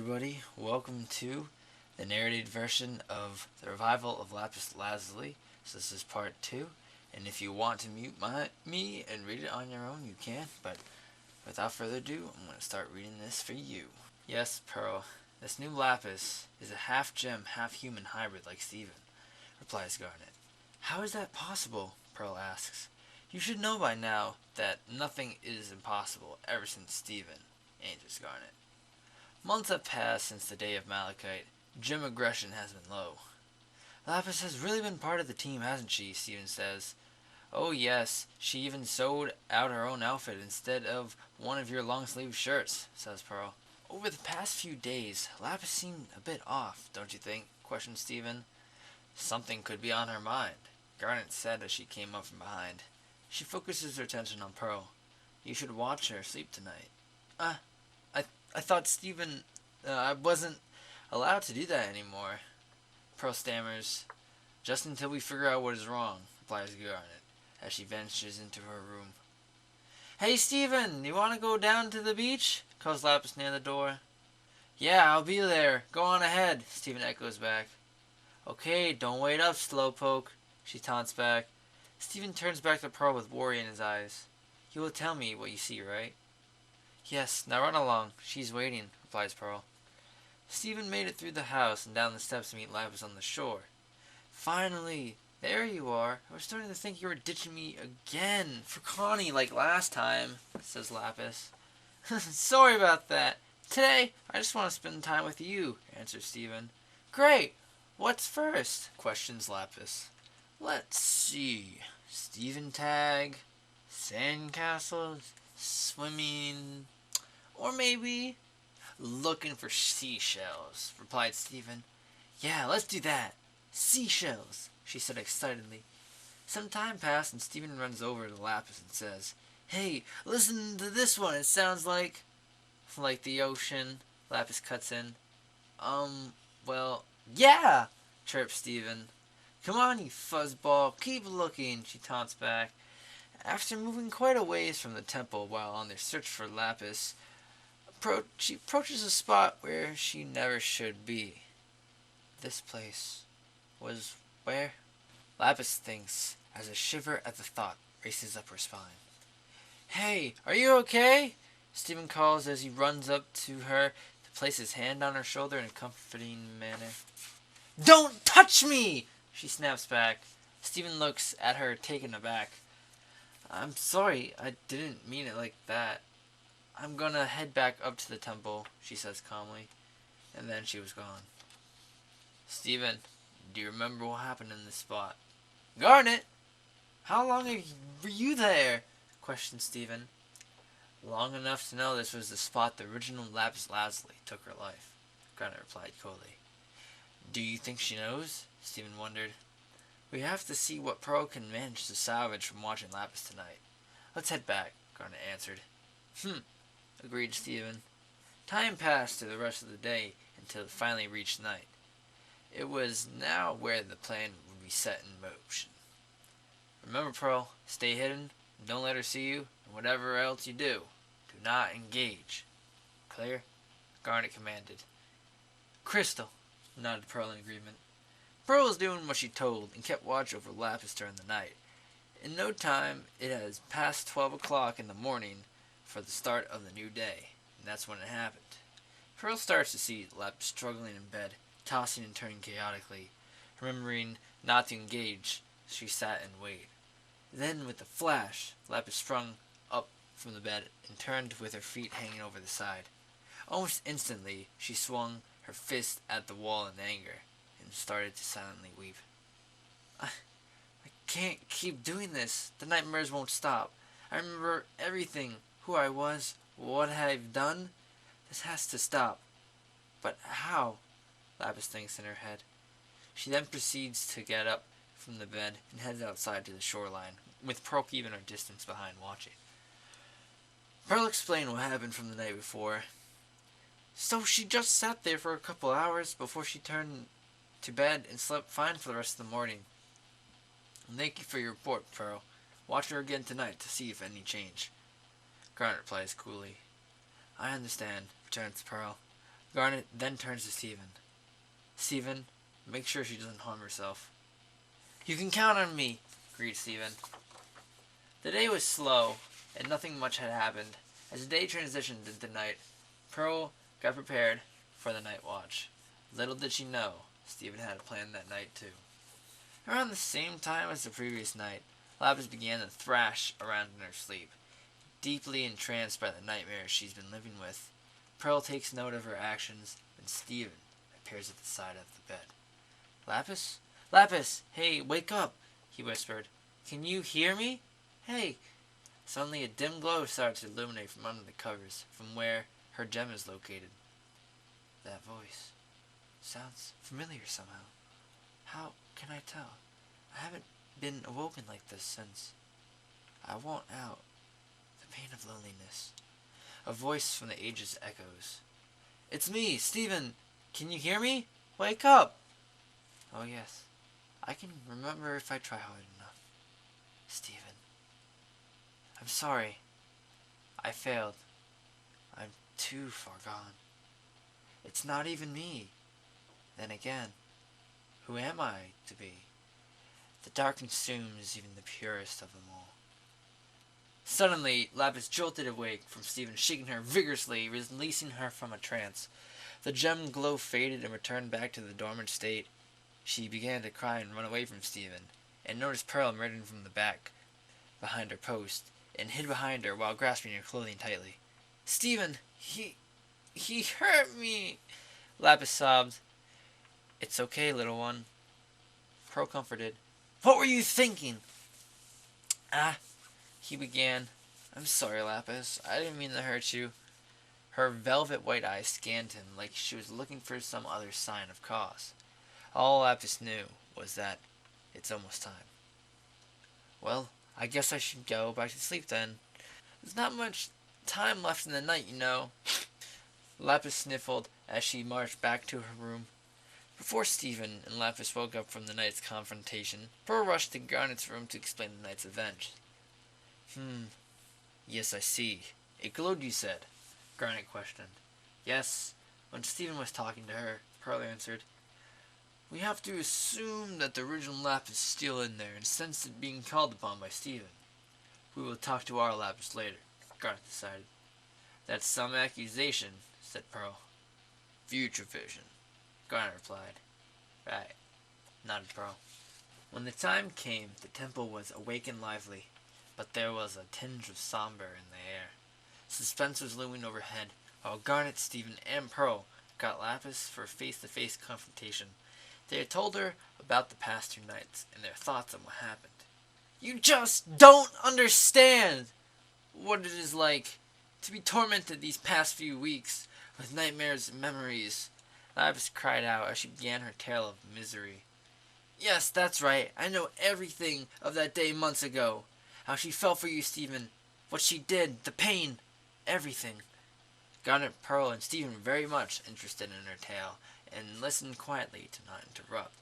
everybody, welcome to the narrated version of the revival of Lapis Lazuli. So this is part 2, and if you want to mute me and read it on your own, you can, but without further ado, I'm going to start reading this for you. Yes, Pearl, this new Lapis is a half-gem, half-human hybrid like Steven, replies Garnet. How is that possible? Pearl asks. You should know by now that nothing is impossible ever since Steven, answers Garnet. Months have passed since the day of Malachite. Gym aggression has been low. Lapis has really been part of the team, hasn't she? Steven says. Oh yes, she even sewed out her own outfit instead of one of your long-sleeved shirts, says Pearl. Over the past few days, Lapis seemed a bit off, don't you think? Questions Steven. Something could be on her mind, Garnet said as she came up from behind. She focuses her attention on Pearl. You should watch her sleep tonight. I thought Steven, I wasn't allowed to do that anymore. Pearl stammers. Just until we figure out what is wrong, replies Garnet, as she ventures into her room. Hey Steven, you want to go down to the beach? Calls Lapis near the door. Yeah, I'll be there. Go on ahead, Steven echoes back. Okay, don't wait up, slowpoke, she taunts back. Steven turns back to Pearl with worry in his eyes. You will tell me what you see, right? Yes, now run along. She's waiting, replies Pearl. Steven made it through the house and down the steps to meet Lapis on the shore. Finally! There you are. I was starting to think you were ditching me again for Connie like last time, says Lapis. Sorry about that. Today, I just want to spend time with you, answers Steven. Great! What's first? Questions Lapis. Let's see. Steven tag, sandcastles, swimming, or maybe looking for seashells, replied Steven. Yeah, let's do that. Seashells, she said excitedly. Some time passed and Steven runs over to Lapis and says, Hey, listen to this one. It sounds like the ocean. Lapis cuts in. Well, yeah, chirps Steven. Come on, you fuzzball, keep looking, she taunts back. After moving quite a ways from the temple while on their search for Lapis, she approaches a spot where she never should be. This place was where? Lapis thinks as a shiver at the thought races up her spine. Hey, are you okay? Steven calls as he runs up to her to place his hand on her shoulder in a comforting manner. Don't touch me! She snaps back. Steven looks at her taken aback. I'm sorry, I didn't mean it like that. I'm gonna head back up to the temple, she says calmly. And then she was gone. Steven, do you remember what happened in this spot? Garnet! How long were you there? Questioned Steven. Long enough to know this was the spot the original Lapis Lazuli took her life, Garnet replied coldly. Do you think she knows? Steven wondered. We have to see what Pearl can manage to salvage from watching Lapis tonight. Let's head back, Garnet answered. Agreed Steven. Time passed through the rest of the day until it finally reached night. It was now where the plan would be set in motion. Remember, Pearl, stay hidden, don't let her see you, and whatever else you do not engage. Clear? Garnet commanded. Crystal, nodded Pearl in agreement. Pearl was doing what she told and kept watch over Lapis during the night. In no time, it has passed 12 o'clock in the morning for the start of the new day, and that's when it happened. Pearl starts to see Lapis struggling in bed, tossing and turning chaotically. Remembering not to engage, she sat and waited. Then, with a flash, Lapis sprung up from the bed and turned with her feet hanging over the side. Almost instantly, she swung her fist at the wall in anger and started to silently weep. I can't keep doing this. The nightmares won't stop. I remember everything, who I was, what I've done. This has to stop. But how? Lapis thinks in her head. She then proceeds to get up from the bed and heads outside to the shoreline, with Pearl keeping her distance behind watching. Pearl explained what happened from the night before. So she just sat there for a couple hours before she turned to bed and slept fine for the rest of the morning. Thank you for your report, Pearl. Watch her again tonight to see if any change. Garnet replies coolly. I understand, returns Pearl. Garnet then turns to Stephen. Stephen, make sure she doesn't harm herself. You can count on me, agreed Stephen. The day was slow, and nothing much had happened. As the day transitioned into night, Pearl got prepared for the night watch. Little did she know, Stephen had a plan that night too. Around the same time as the previous night, Lapis began to thrash around in her sleep. Deeply entranced by the nightmares she's been living with, Pearl takes note of her actions, and Stephen appears at the side of the bed. Lapis? Lapis! Hey, wake up! He whispered. Can you hear me? Hey! Suddenly a dim glow started to illuminate from under the covers, from where her gem is located. That voice sounds familiar somehow. How can I tell? I haven't been awoken like this since. I want out. The pain of loneliness. A voice from the ages echoes. It's me, Stephen. Can you hear me? Wake up! Oh yes. I can remember if I try hard enough. Stephen. I'm sorry. I failed. I'm too far gone. It's not even me. Then again, who am I to be? The dark consumes even the purest of them all. Suddenly, Lapis jolted awake from Stephen, shaking her vigorously, releasing her from a trance. The gem glow faded and returned back to the dormant state. She began to cry and run away from Stephen, and noticed Pearl emerging from the back behind her post, and hid behind her while grasping her clothing tightly. Stephen, he hurt me, Lapis sobbed. It's okay, little one. Pearl comforted. What were you thinking? He began. I'm sorry, Lapis. I didn't mean to hurt you. Her velvet white eyes scanned him like she was looking for some other sign of cause. All Lapis knew was that it's almost time. Well, I guess I should go back to sleep then. There's not much time left in the night, you know. Lapis sniffled as she marched back to her room. Before Stephen and Lapis woke up from the night's confrontation, Pearl rushed to Garnet's room to explain the night's event. Yes, I see. It glowed, you said? Garnet questioned. Yes. When Stephen was talking to her, Pearl answered. We have to assume that the original Lapis is still in there and sense it being called upon by Stephen. We will talk to our Lapis later, Garnet decided. That's some accusation, said Pearl. Future vision, Garnet replied. Right, nodded Pearl. When the time came, the temple was awake and lively, but there was a tinge of somber in the air. Suspense was looming overhead, while Garnet, Stephen, and Pearl got Lapis for a face-to-face confrontation. They had told her about the past 2 nights and their thoughts on what happened. You just don't understand what it is like to be tormented these past few weeks with nightmares and memories. Lapis cried out as she began her tale of misery. Yes, that's right. I know everything of that day months ago. How she fell for you, Stephen. What she did, the pain, everything. Garnet, Pearl, and Stephen were very much interested in her tale, and listened quietly to not interrupt.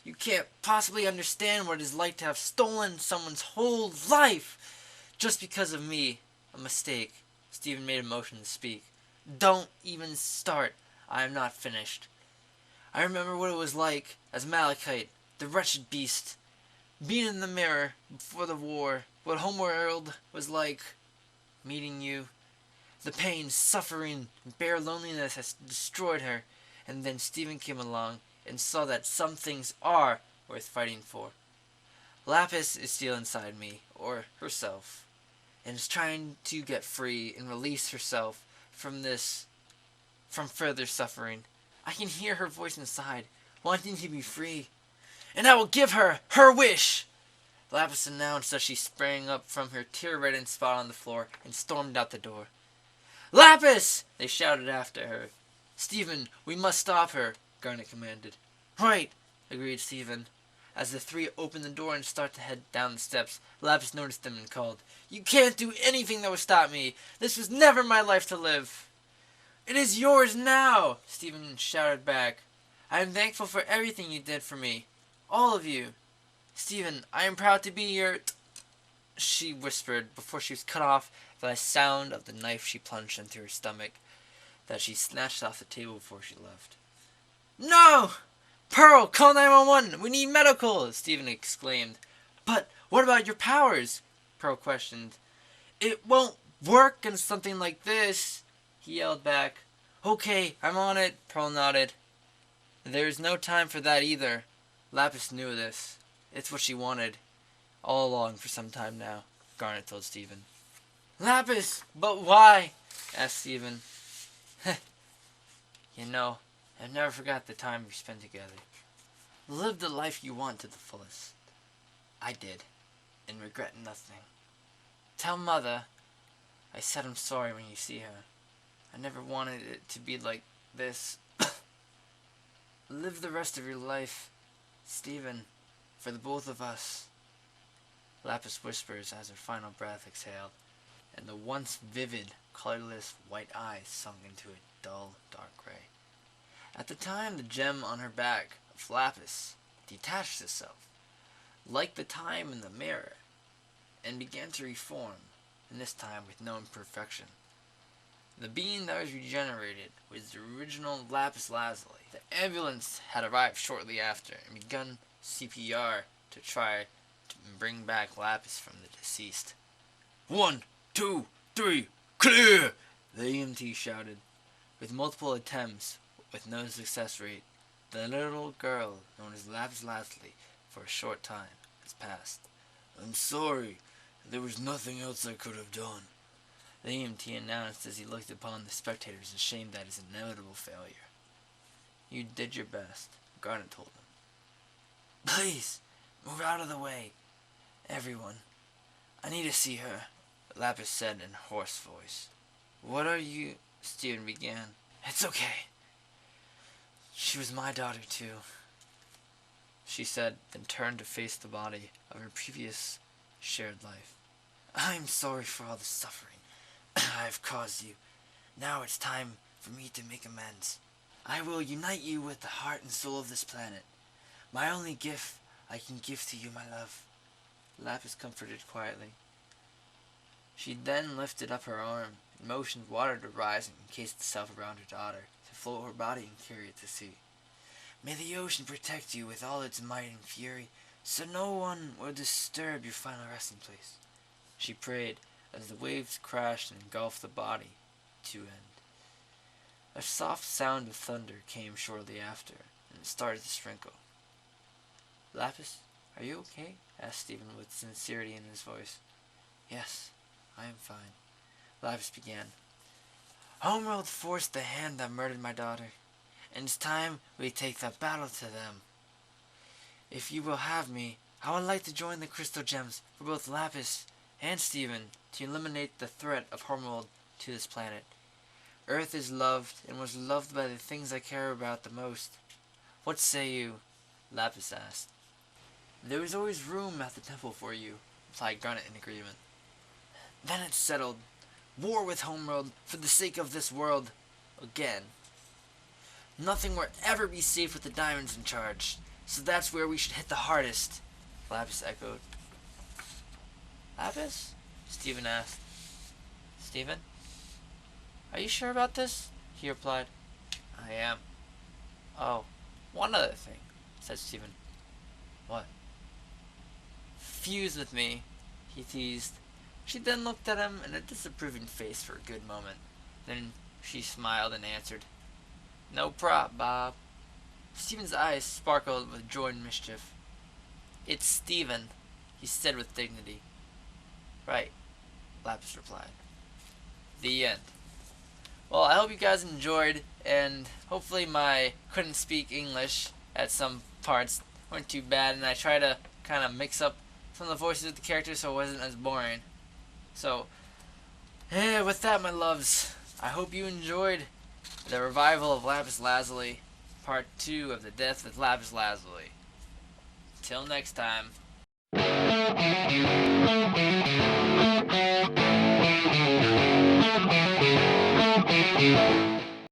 You can't possibly understand what it is like to have stolen someone's whole life just because of me. A mistake. Stephen made a motion to speak. Don't even start. I am not finished. I remember what it was like as Malachite, the wretched beast, being in the mirror before the war, what homeworld was like, meeting you. The pain, suffering, and bare loneliness has destroyed her, and then Stephen came along and saw that some things are worth fighting for. Lapis is still inside me, or herself, and is trying to get free and release herself from further suffering. I can hear her voice inside, wanting to be free. And I will give her her wish! Lapis announced as she sprang up from her tear-reddened spot on the floor and stormed out the door. Lapis! They shouted after her. Stephen, we must stop her, Garnet commanded. Right, agreed Stephen. As the 3 opened the door and started to head down the steps, Lapis noticed them and called, You can't do anything that would stop me. This was never my life to live. It is yours now, Stephen shouted back. I am thankful for everything you did for me. All of you. Stephen, I am proud to be your... she whispered before she was cut off by the sound of the knife she plunged into her stomach. that she snatched off the table before she left. "No! Pearl, call 911! We need medical!" Stephen exclaimed. "But what about your powers?" Pearl questioned. "It won't work in something like this," he yelled back. "Okay, I'm on it," Pearl nodded. There's no time for that either. Lapis knew this. It's what she wanted. All along for some time now, Garnet told Stephen. "Lapis, but why?" asked Stephen. "You know, I've never forgot the time we spent together. Live the life you want to the fullest. I did, and regret nothing. Tell Mother I said I'm sorry when you see her. I never wanted it to be like this. Live the rest of your life, Stephen, for the both of us." Lapis whispers as her final breath exhaled, and the once vivid, colorless white eyes sunk into a dull, dark gray. At the time, the gem on her back of Lapis detached itself, like the time in the mirror, and began to reform, and this time with no imperfection. The being that was regenerated was the original Lapis Lazuli. The ambulance had arrived shortly after and begun CPR to try to bring back Lapis from the deceased. "1, 2, 3, clear!" the EMT shouted. With multiple attempts, with no success rate, the little girl, known as Lapis Lazuli, for a short time, has passed. "I'm sorry. There was nothing else I could have done," the EMT announced as he looked upon the spectators, ashamed at his inevitable failure. "You did your best," Garnet told him. "Please, move out of the way, everyone. I need to see her," Lapis said in a hoarse voice. "What are you—" Stephen began. "It's okay. She was my daughter, too," she said, then turned to face the body of her previous shared life. "I'm sorry for all the suffering I have caused you. Now it's time for me to make amends. I will unite you with the heart and soul of this planet. My only gift I can give to you, my love," Lapis comforted quietly. She then lifted up her arm and motioned water to rise and encase itself around her daughter, to float her body and carry it to sea. "May the ocean protect you with all its might and fury, so no one will disturb your final resting place," she prayed as the waves crashed and engulfed the body to end. A soft sound of thunder came shortly after, and it started to sprinkle. "Lapis, are you okay?" asked Stephen with sincerity in his voice. "Yes, I am fine," Lapis began. "Homeworld forced the hand that murdered my daughter, and it's time we take the battle to them. If you will have me, I would like to join the crystal gems for both Lapis and Stephen to eliminate the threat of Homeworld to this planet. Earth is loved and was loved by the things I care about the most. What say you?" Lapis asked. "There is always room at the temple for you," replied Garnet in agreement. "Then it's settled. War with Homeworld for the sake of this world again. Nothing will ever be safe with the diamonds in charge, so that's where we should hit the hardest," Lapis echoed. "Lapis?" Stephen asked. "Stephen? Are you sure about this?" he replied. "I am." "Oh, one other thing," said Stephen. "What?" "Fuse with me," he teased. She then looked at him in a disapproving face for a good moment. Then she smiled and answered, "No prop, Bob." Stephen's eyes sparkled with joy and mischief. "It's Stephen," he said with dignity. "Right," Lapis replied. The end. Well, I hope you guys enjoyed, and hopefully my couldn't speak English at some parts weren't too bad, and I try to kind of mix up some of the voices of the characters so it wasn't as boring. So, with that, my loves, I hope you enjoyed the revival of Lapis Lazuli, part 2 of the death of Lapis Lazuli. Till next time.